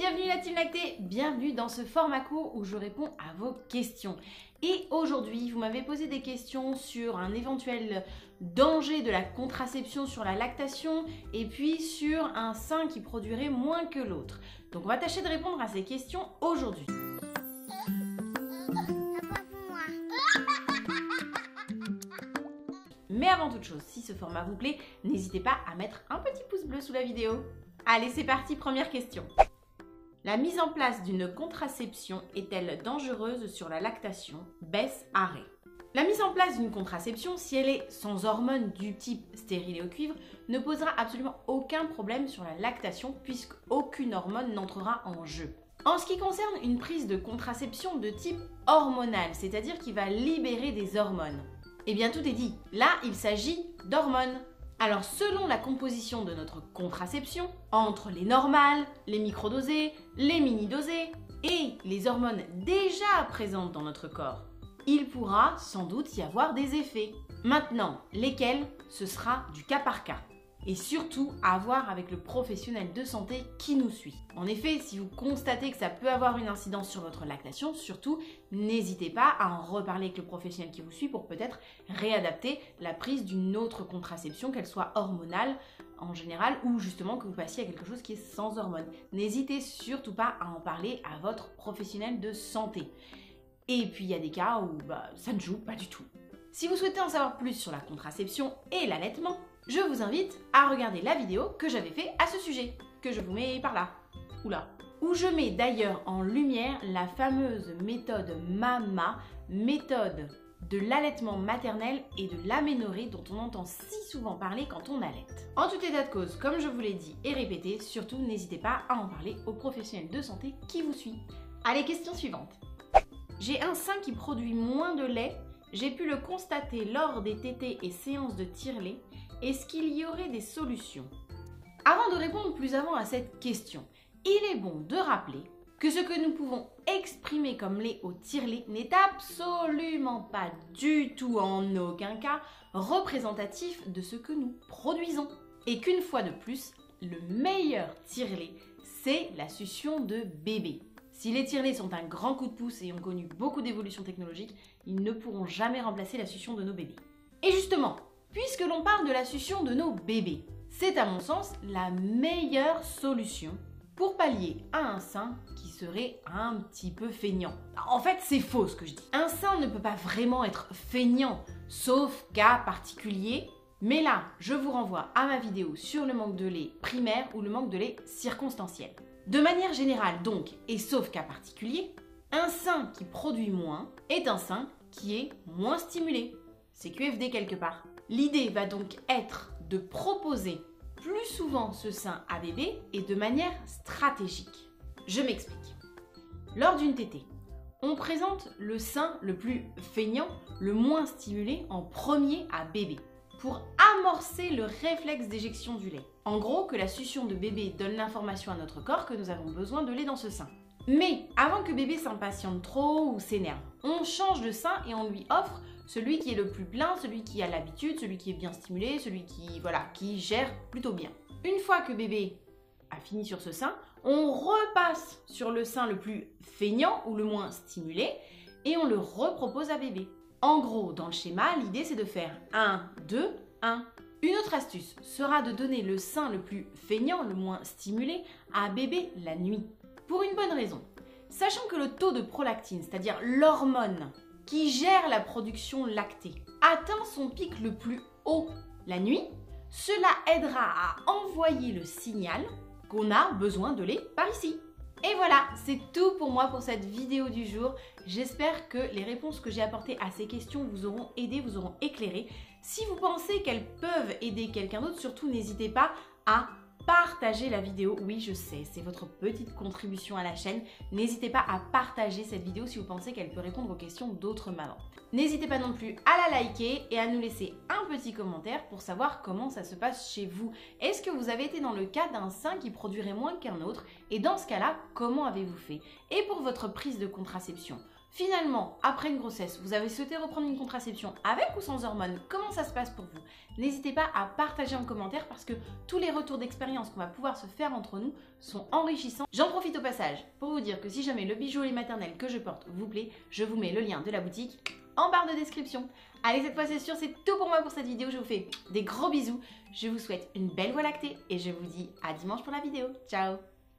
Bienvenue la team lactée, bienvenue dans ce format court où je réponds à vos questions. Et aujourd'hui, vous m'avez posé des questions sur un éventuel danger de la contraception sur la lactation et puis sur un sein qui produirait moins que l'autre. Donc on va tâcher de répondre à ces questions aujourd'hui. Mais avant toute chose, si ce format vous plaît, n'hésitez pas à mettre un petit pouce bleu sous la vidéo. Allez, c'est parti, première question. La mise en place d'une contraception est-elle dangereuse sur la lactation? Baisse-arrêt. La mise en place d'une contraception, si elle est sans hormones du type stérilet au cuivre, ne posera absolument aucun problème sur la lactation puisque aucune hormone n'entrera en jeu. En ce qui concerne une prise de contraception de type hormonal, c'est-à-dire qui va libérer des hormones, eh bien tout est dit. Là, il s'agit d'hormones. Alors selon la composition de notre contraception, entre les normales, les microdosées, les mini-dosées et les hormones déjà présentes dans notre corps, il pourra sans doute y avoir des effets. Maintenant, lesquels, ce sera du cas par cas. Et surtout à voir avec le professionnel de santé qui nous suit. En effet, si vous constatez que ça peut avoir une incidence sur votre lactation, surtout, n'hésitez pas à en reparler avec le professionnel qui vous suit pour peut-être réadapter la prise d'une autre contraception, qu'elle soit hormonale en général ou justement que vous passiez à quelque chose qui est sans hormones. N'hésitez surtout pas à en parler à votre professionnel de santé. Et puis il y a des cas où ça ne joue pas du tout. Si vous souhaitez en savoir plus sur la contraception et l'allaitement, je vous invite à regarder la vidéo que j'avais fait à ce sujet, que je vous mets par là, ou là. Où je mets d'ailleurs en lumière la fameuse méthode MAMA, méthode de l'allaitement maternel et de l'aménorrhée dont on entend si souvent parler quand on allaite. En tout état de cause, comme je vous l'ai dit et répété, surtout n'hésitez pas à en parler au professionnel de santé qui vous suit. Allez, question suivante. J'ai un sein qui produit moins de lait. J'ai pu le constater lors des tétées et séances de tire-lait. Est-ce qu'il y aurait des solutions? Avant de répondre plus avant à cette question, il est bon de rappeler que ce que nous pouvons exprimer comme lait au tire-lait n'est absolument pas du tout en aucun cas représentatif de ce que nous produisons. Et qu'une fois de plus, le meilleur tire-lait, c'est la succion de bébé. Si les tire-laits sont un grand coup de pouce et ont connu beaucoup d'évolutions technologiques, ils ne pourront jamais remplacer la succion de nos bébés. Et justement, puisque l'on parle de la succion de nos bébés, c'est à mon sens la meilleure solution pour pallier à un sein qui serait un petit peu feignant. En fait, c'est faux ce que je dis. Un sein ne peut pas vraiment être feignant, sauf cas particulier. Mais là, je vous renvoie à ma vidéo sur le manque de lait primaire ou le manque de lait circonstanciel. De manière générale donc, et sauf cas particulier, un sein qui produit moins est un sein qui est moins stimulé. C'est QFD quelque part. L'idée va donc être de proposer plus souvent ce sein à bébé et de manière stratégique. Je m'explique. Lors d'une tétée, on présente le sein le plus feignant, le moins stimulé en premier à bébé, pour amorcer le réflexe d'éjection du lait. En gros, que la succion de bébé donne l'information à notre corps que nous avons besoin de lait dans ce sein. Mais avant que bébé s'impatiente trop ou s'énerve, on change de sein et on lui offre celui qui est le plus plein, celui qui a l'habitude, celui qui est bien stimulé, celui qui gère plutôt bien. Une fois que bébé a fini sur ce sein, on repasse sur le sein le plus feignant ou le moins stimulé et on le repropose à bébé. En gros, dans le schéma, l'idée c'est de faire 1, 2, 1. Une autre astuce sera de donner le sein le plus feignant, le moins stimulé, à bébé la nuit. Pour une bonne raison. Sachant que le taux de prolactine, c'est-à-dire l'hormone qui gère la production lactée, atteint son pic le plus haut la nuit, cela aidera à envoyer le signal qu'on a besoin de lait par ici. Et voilà, c'est tout pour moi pour cette vidéo du jour. J'espère que les réponses que j'ai apportées à ces questions vous auront aidé, vous auront éclairé. Si vous pensez qu'elles peuvent aider quelqu'un d'autre, surtout n'hésitez pas à partager la vidéo. Oui, je sais, c'est votre petite contribution à la chaîne. N'hésitez pas à partager cette vidéo si vous pensez qu'elle peut répondre aux questions d'autres mamans. N'hésitez pas non plus à la liker et à nous laisser un petit commentaire pour savoir comment ça se passe chez vous. Est-ce que vous avez été dans le cas d'un sein qui produirait moins qu'un autre? Et dans ce cas-là, comment avez-vous fait? Et pour votre prise de contraception, Finalement, après une grossesse, vous avez souhaité reprendre une contraception avec ou sans hormones? Comment ça se passe pour vous? N'hésitez pas à partager en commentaire parce que tous les retours d'expérience qu'on va pouvoir se faire entre nous sont enrichissants. J'en profite au passage pour vous dire que si jamais le bijou et maternel que je porte vous plaît, je vous mets le lien de la boutique en barre de description. Allez, cette fois c'est sûr, c'est tout pour moi pour cette vidéo. Je vous fais des gros bisous. Je vous souhaite une belle voie lactée et je vous dis à dimanche pour la vidéo. Ciao!